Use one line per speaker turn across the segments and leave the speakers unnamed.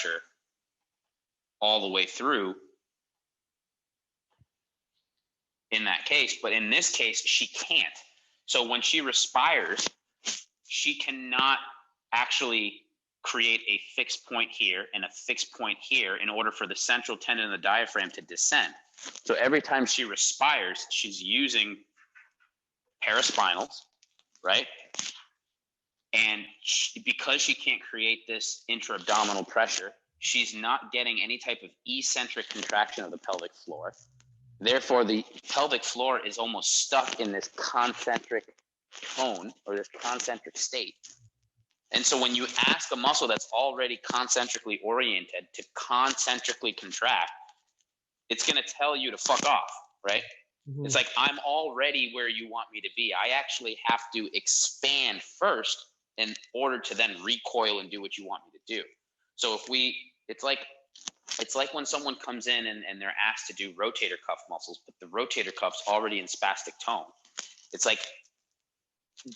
pressure all the way through in that case. But in this case, she can't. So when she respires, she cannot actually create a fixed point here and a fixed point here in order for the central tendon of the diaphragm to descend. So every time she respires, she's using paraspinals, right? And because she can't create this intra-abdominal pressure, she's not getting any type of eccentric contraction of the pelvic floor. Therefore, the pelvic floor is almost stuck in this concentric tone or this concentric state. And so when you ask a muscle that's already concentrically oriented to concentrically contract, it's going to tell you to fuck off, right? Mm-hmm. It's like, I'm already where you want me to be. I actually have to expand first in order to then recoil and do what you want me to do. So it's like when someone comes in and they're asked to do rotator cuff muscles, but the rotator cuff's already in spastic tone. It's like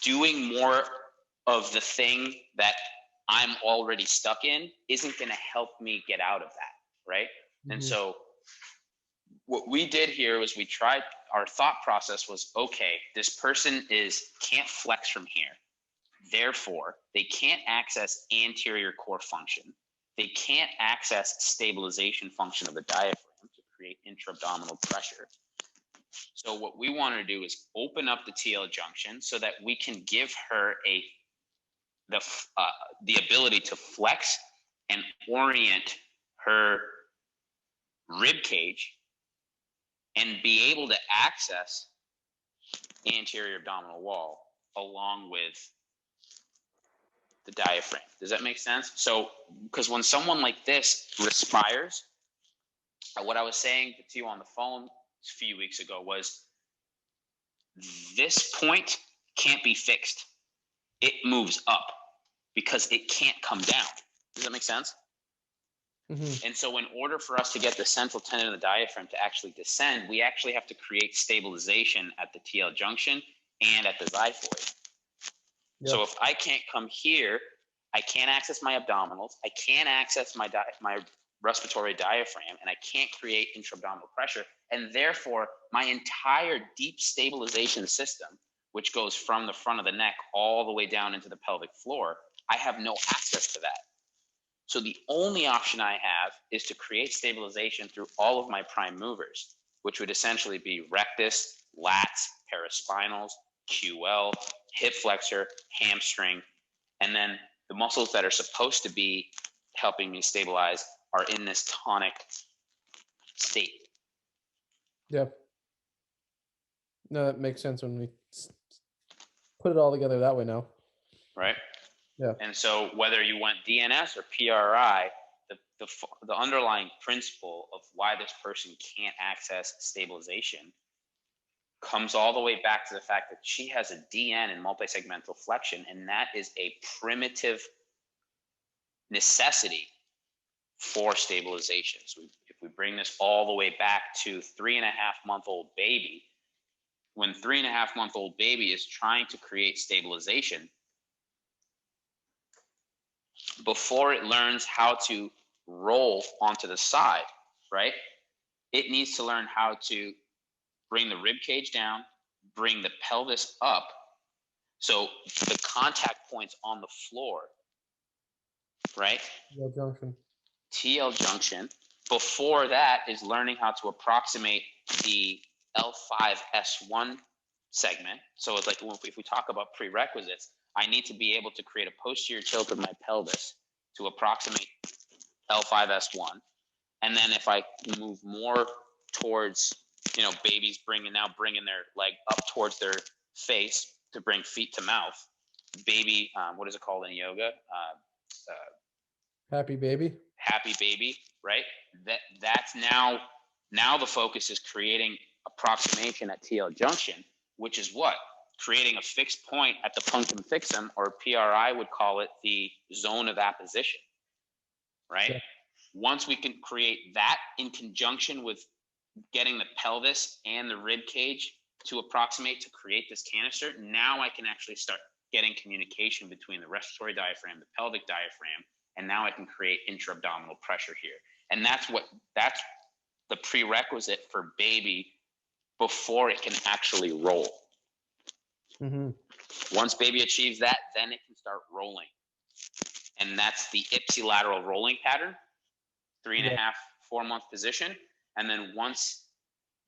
doing more of the thing that I'm already stuck in isn't going to help me get out of that, right? Mm-hmm. And so what we did here was our thought process was, okay, this person can't flex from here. Therefore, they can't access anterior core function. They can't access stabilization function of the diaphragm to create intra-abdominal pressure. So what we want to do is open up the TL junction so that we can give her the ability to flex and orient her rib cage and be able to access anterior abdominal wall along with the diaphragm. Does that make sense? So, because when someone like this respires, what I was saying to you on the phone a few weeks ago was, this point can't be fixed. It moves up because it can't come down. Does that make sense? Mm-hmm. And so in order for us to get the central tendon of the diaphragm to actually descend, we actually have to create stabilization at the TL junction and at the xiphoid. Yep. So if I can't come here, I can't access my abdominals, I can't access my respiratory diaphragm, and I can't create intra-abdominal pressure. And therefore, my entire deep stabilization system, which goes from the front of the neck all the way down into the pelvic floor, I have no access to that. So the only option I have is to create stabilization through all of my prime movers, which would essentially be rectus, lats, paraspinals, QL, hip flexor, hamstring, and then the muscles that are supposed to be helping me stabilize are in this tonic state.
Yeah. No, that makes sense when we put it all together that way now.
Right?
Yeah.
And so whether you went DNS or PRI, the underlying principle of why this person can't access stabilization comes all the way back to the fact that she has a DN in multisegmental flexion, and that is a primitive necessity for stabilization. So if we bring this all the way back to 3.5-month-old baby, when 3.5-month-old baby is trying to create stabilization, before it learns how to roll onto the side, right? It needs to learn how to bring the rib cage down, bring the pelvis up. So the contact points on the floor, right?
TL junction.
TL junction. Before that is learning how to approximate the L5S1 segment. So it's like, if we talk about prerequisites, I need to be able to create a posterior tilt of my pelvis to approximate L5S1. And then if I move more towards, babies bringing their leg up towards their face to bring feet to mouth. Baby, what is it called in yoga?
Happy baby.
Happy baby, right? That's now the focus is creating approximation at TL junction, which is what? Creating a fixed point at the punctum fixum, or PRI would call it the zone of apposition, right? Yeah. Once we can create that in conjunction with getting the pelvis and the rib cage to approximate to create this canister, now I can actually start getting communication between the respiratory diaphragm, the pelvic diaphragm, and now I can create intra-abdominal pressure here. And that's the prerequisite for baby before it can actually roll.
Mm-hmm.
Once baby achieves that, then it can start rolling. And that's the ipsilateral rolling pattern, 3.5, 4-month position. And then once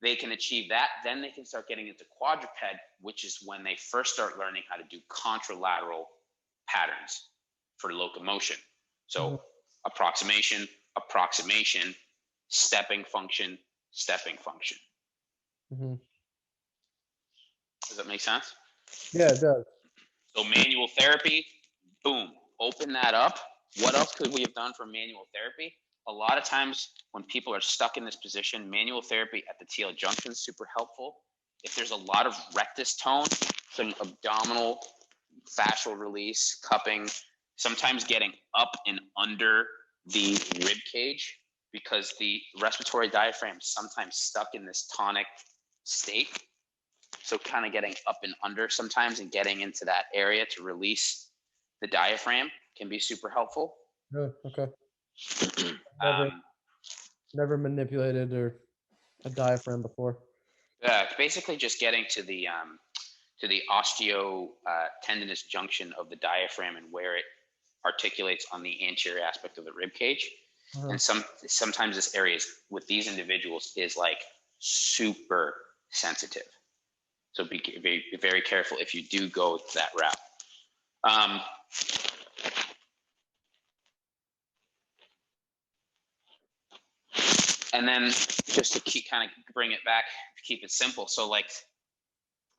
they can achieve that, then they can start getting into quadruped, which is when they first start learning how to do contralateral patterns for locomotion. So approximation, approximation, stepping function, stepping function.
Mm-hmm.
Does that make sense?
Yeah, it does.
So manual therapy, boom, open that up. What else could we have done for manual therapy? A lot of times when people are stuck in this position, manual therapy at the TL junction is super helpful. If there's a lot of rectus tone, some abdominal fascial release, cupping, sometimes getting up and under the rib cage, because the respiratory diaphragm is sometimes stuck in this tonic state. So kind of getting up and under sometimes and getting into that area to release the diaphragm can be super helpful.
Oh, okay. Never manipulated or a diaphragm before.
Yeah, basically just getting to the osteotendinous junction of the diaphragm and where it articulates on the anterior aspect of the rib cage. And sometimes this area with these individuals is like super sensitive. So be very careful if you do go that route. And then just to kind of bring it back, keep it simple. So like,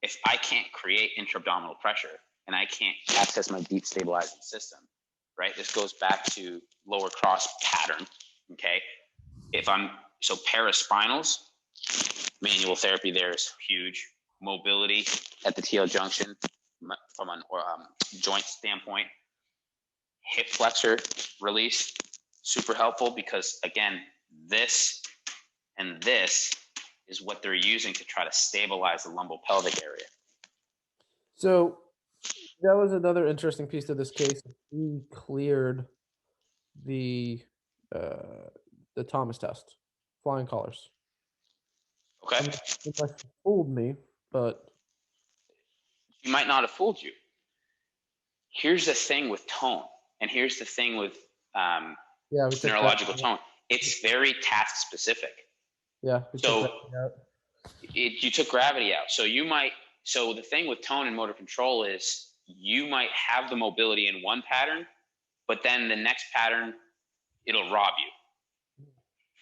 if I can't create intra-abdominal pressure and I can't access my deep stabilizing system, right? This goes back to lower cross pattern, okay? So paraspinals, manual therapy there is huge. Mobility at the TL junction from a joint standpoint, hip flexor release, super helpful, because again, this and this is what they're using to try to stabilize the lumbopelvic area.
So that was another interesting piece of this case. He cleared the Thomas test, flying colors.
Okay.
Unless you fooled me, but
she might not have fooled you. Here's the thing with tone, and here's the thing with neurological tone. It's very task specific.
Yeah.
So you took gravity out. So so the thing with tone and motor control is you might have the mobility in one pattern, but then the next pattern, it'll rob you.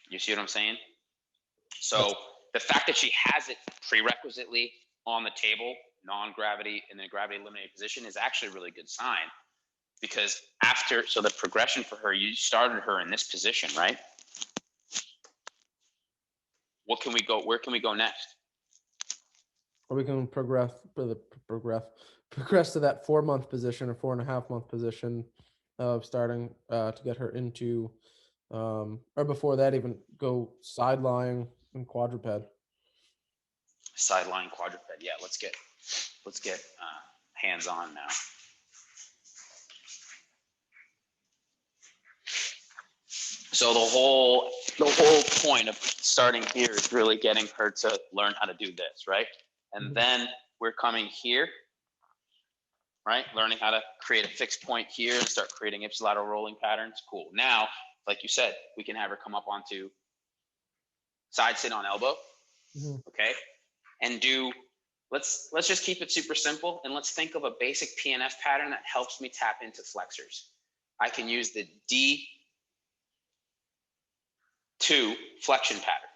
You see what I'm saying? So the fact that she has it prerequisitely on the table, non-gravity in a gravity eliminated position, is actually a really good sign, because so the progression for her, you started her in this position, right? Where can we go next?
Or we can progress to that 4-month position or 4.5-month position of starting to get her into, or before that, even go sideline and quadruped.
Sideline quadruped. Yeah, let's get hands on now. So the whole point of starting here is really getting her to learn how to do this, right? And then we're coming here, right? Learning how to create a fixed point here and start creating ipsilateral rolling patterns. Cool. Now, like you said, we can have her come up onto side sit on elbow, okay? And let's just keep it super simple, and let's think of a basic PNF pattern that helps me tap into flexors. I can use the D2 flexion pattern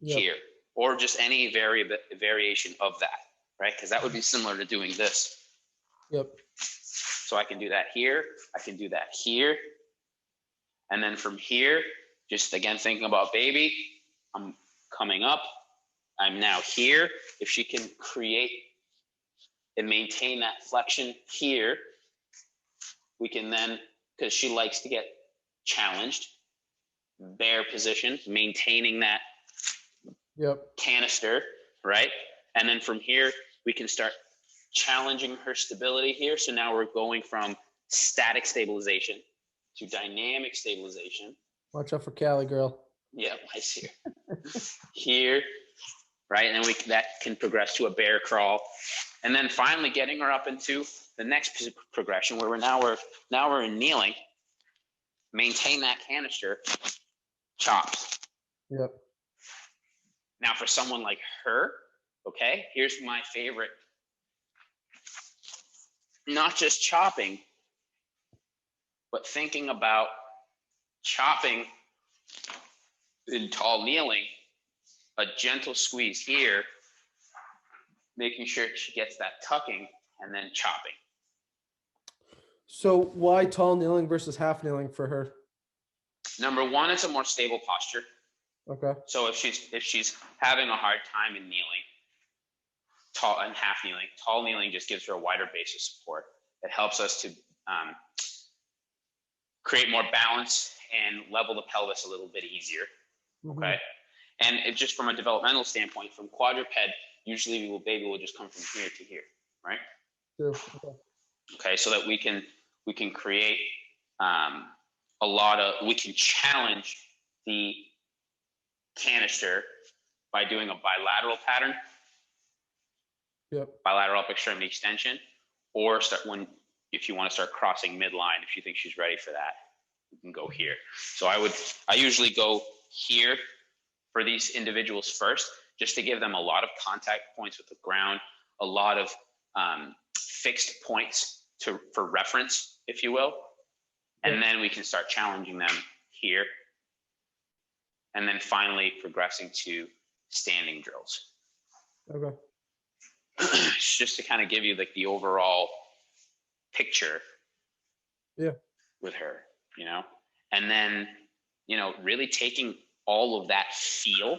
here, or just any variation of that, right? Because that would be similar to doing this.
Yep.
So I can do that here, I can do that here, and then from here, just again thinking about baby, I'm coming up, I'm now here. If she can create and maintain that flexion here, we can then, because she likes to get challenged, bear position, maintaining that canister, right? And then from here, we can start challenging her stability here. So now we're going from static stabilization to dynamic stabilization.
Watch out for Cali girl.
Yeah, I see. Here, right? And then that can progress to a bear crawl. And then finally getting her up into the next progression where we're in kneeling. Maintain that canister, chops.
Yep.
Now for someone like her, okay, here's my favorite. Not just chopping, but thinking about chopping in tall kneeling, a gentle squeeze here, making sure she gets that tucking, and then chopping.
So why tall kneeling versus half kneeling for her?
Number one, it's a more stable posture.
Okay.
So if she's having a hard time in kneeling, tall and half kneeling, tall kneeling just gives her a wider base of support. It helps us to create more balance and level the pelvis a little bit easier. Okay. And it just from a developmental standpoint, from quadruped, usually baby will just come from here to here, right?
Sure.
Okay, so that we can create we can challenge the canister by doing a bilateral pattern.
Yep.
Bilateral upper extremity extension, or if you want to start crossing midline, if you think she's ready for that, you can go here. So I usually go here for these individuals first, just to give them a lot of contact points with the ground, a lot of fixed points for reference, if you will. And then we can start challenging them here. And then finally progressing to standing drills.
Okay.
Just to kind of give you like the overall picture.
Yeah.
With her, and then, really taking all of that feel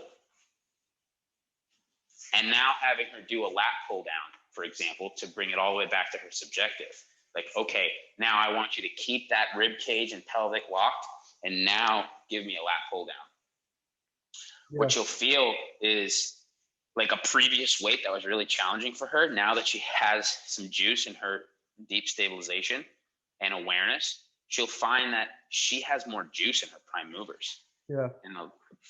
and now having her do a lat pull down, for example, to bring it all the way back to her subjective. Like, okay, now I want you to keep that rib cage and pelvic locked, and now give me a lat pull down. Yeah. What you'll feel is like a previous weight that was really challenging for her. Now that she has some juice in her deep stabilization and awareness, she'll find that she has more juice in her prime movers.
Yeah.
And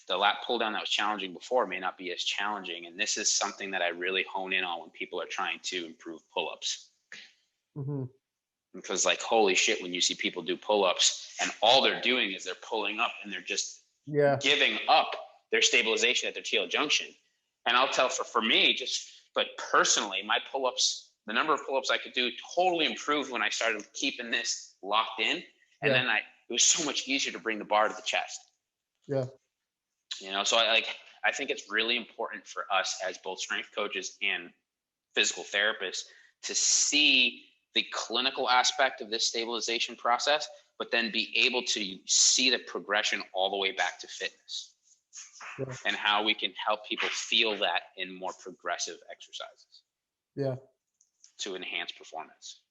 the lat pull down that was challenging before may not be as challenging. And this is something that I really hone in on when people are trying to improve pull-ups. Because like, holy shit, when you see people do pull-ups and all they're doing is they're pulling up and they're just giving up their stabilization at their TL junction. And I'll tell for me, just like personally, my pull-ups, the number of pull-ups I could do totally improved when I started keeping this locked in. And then it was so much easier to bring the bar to the chest.
Yeah.
So I think it's really important for us as both strength coaches and physical therapists to see the clinical aspect of this stabilization process, but then be able to see the progression all the way back to fitness and how we can help people feel that in more progressive exercises.
Yeah.
To enhance performance.